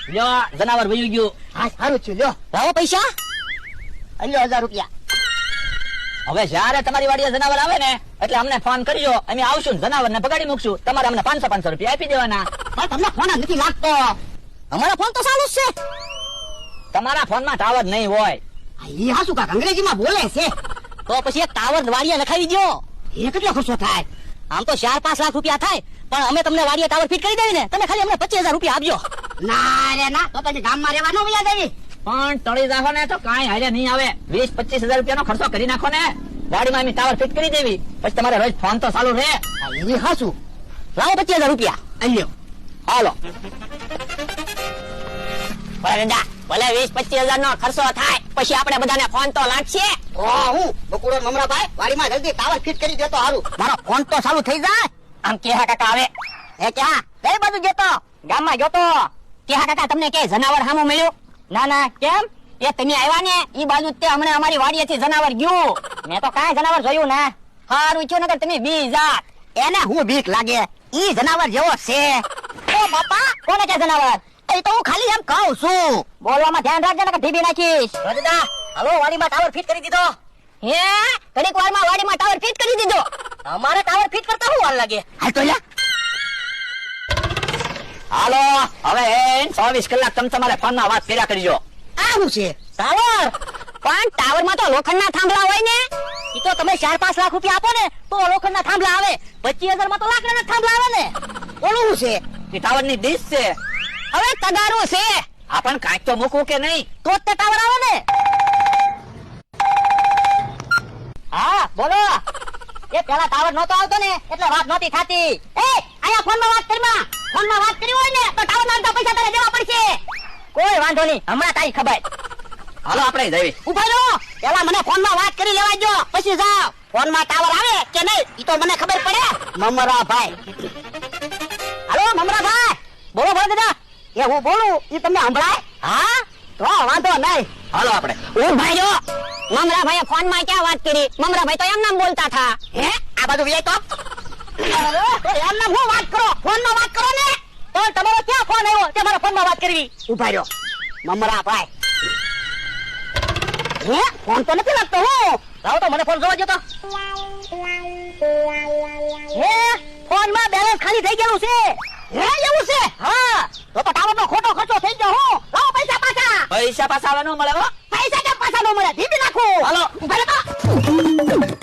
લ્યો જનાવર વયું ગયું. હા સારું છે લ્યો લાવો પૈસા. અલ્યો 1000 રૂપિયા. હવે જ્યારે તમારી વાડીએ જનાવર આવે ને એટલે અમને ફોન કરજો, અમે આવશું જનાવર ને પગાડી મૂકશું. તમારે અમને 500 રૂપિયા આપી દેવાના. પણ તમને ફોન જ નથી લાગતો. અમારો ફોન તો ચાલુ જ છે. તમારા ફોનમાં ટાવર નહીં હોય. એ હાસુ કાક અંગ્રેજીમાં બોલે છે. તો પછી એક ટાવર વાડીએ નખાવી દો. એ કેટલો ખર્ચો થાય? આમ તો 4-5 લાખ રૂપિયા થાય, પણ અમે તમને વાડીએ ટાવર ફિટ કરી દેવી ને, તમે ખાલી અમને 25000 રૂપિયા આપજો. ના રે ના, તો પછી ગામમાં રહેવા ન વયા જવી. પણ ટળી જાહો ને તો કાંઈ હારે નહીં આવે. 20-25 હજાર રૂપિયાનો ખર્ચો કરી નાખો ને, ગાડીમાં અમે ટાવર ફિટ કરી દેવી. પછી તમારે રોજ ફોન તો ચાલુ રહે. એ હાસુ. લાવો 25000 રૂપિયા. અલ્યો હાલો. ભલે 20-25 નો ખર્ચો થાય, પછી આપણે બધાને ફોન તો લાગશે. હું બકુડો મમરાભાઈ વાડીમાં જલ્દી ટાવર ફિટ કરી દેતો હારું. મારો ફોન તો ચાલુ થઈ જાય. આમ કેહા કાકા આવે. એ ક્યાં કઈ બાજુ ગયો તો? ગામમાં ગયો તો. કેહા કાકા તમને કે જનાવર સામું મળ્યું? ના ના, કેમ? એ તમે આવ્યા ને ઈ બાજુ તે હમણાં અમારી વાડીએથી જનાવર ગયું. મેં તો કાંઈ જનાવર જોયું ના. હારું થયું નકર તમે બી જાત. એને હું બીક લાગે, ઈ જનાવર જેવો છે. ઓ બાપા, કોને કે જનાવર? એ તો હું ખાલી એમ કહું છું. બોલવામાં ધ્યાન રાખજે નકર ઢીબી નાખીશ. રજદા હાલો વાડીમાં ટાવર ફિટ કરી દીધો. હે ઘડીક વારમાં વાડીમાં ટાવર ફિટ કરી દીધો. અમારે ટાવર ફિટ કરતા શું વાર લાગે? હાલ તો લ્યા. હાલો હવે 24 કલાક તમે તમારા ફોનમાં વાત કર્યા કરજો. આ શું છે? ટાવર પણ ટાવરમાં તો લોખંડના થાંભલા હોય ને. ઈ તો તમે 4-5 લાખ રૂપિયા આપો ને તો લોખંડના થાંભલા આવે. 25000 માં તો લાકડાના થાંભલા આવે ને. ઓલું શું છે? એ ટાવરની ડીશ છે. હવે તગારું છે. આ પણ કાંઈક તો મૂકવું કે નહીં? તો જ તે ટાવર આવે ને. હા બોલો. એ પેલા ટાવર નતો આવતો ને એટલે વાત નહોતી થાતી. એ આયા ફોનમાં વાત કરીમાં. ફોનમાં વાત કરી હોય ને તો ટાવર ના આવતા પૈસા તારે દેવા પડશે. કોઈ વાંધો નહીં, હમણાં તારી ખબર. હાલો આપણે જઈએ. ઉભા રહો, પેલા મને ફોનમાં વાત કરી લેવા દો, પછી જાઓ. ફોનમાં ટાવર આવે કે નહીં ઈ તો મને ખબર પડે. મમરાભાઈ. હાલો મમરાભાઈ. બોલો બોલો દાદા. એ હું બોલું ઈ તમને સંભળાય? હા તો વાંધો નહીં. હાલો આપણે. ઉભા રહો. મમરાભાઈએ ફોનમાં ક્યાં વાત કરી? મમરાભાઈ તો એમ નામ બોલતા થા. હે આ બાજુ વિયાય તો? તો એમ નામ હું વાત કરો? ફોનમાં વાત કરો ને. તો તમારો ક્યાં ફોન આવ્યો તે મારા ફોનમાં વાત કરવી? ઉભા રહ્યો મમરાભાઈ. હે ફોન તો નથી લાગતો. હું લાવો તો મને ફોન જોવા દો તો. હે ફોનમાં બેલેન્સ ખાલી થઈ ગયું છે. હે એવું છે? હા તો ટાવરનો ખોટો ખર્ચો થઈ ગયો. હું લાવો પૈસા પાછા. પૈસા પાછા આવે ન મળે હો. પૈસા કેમ પાછા ન મળે? ધીમી નાખું. હાલો. ઉભા રહ્યો તો.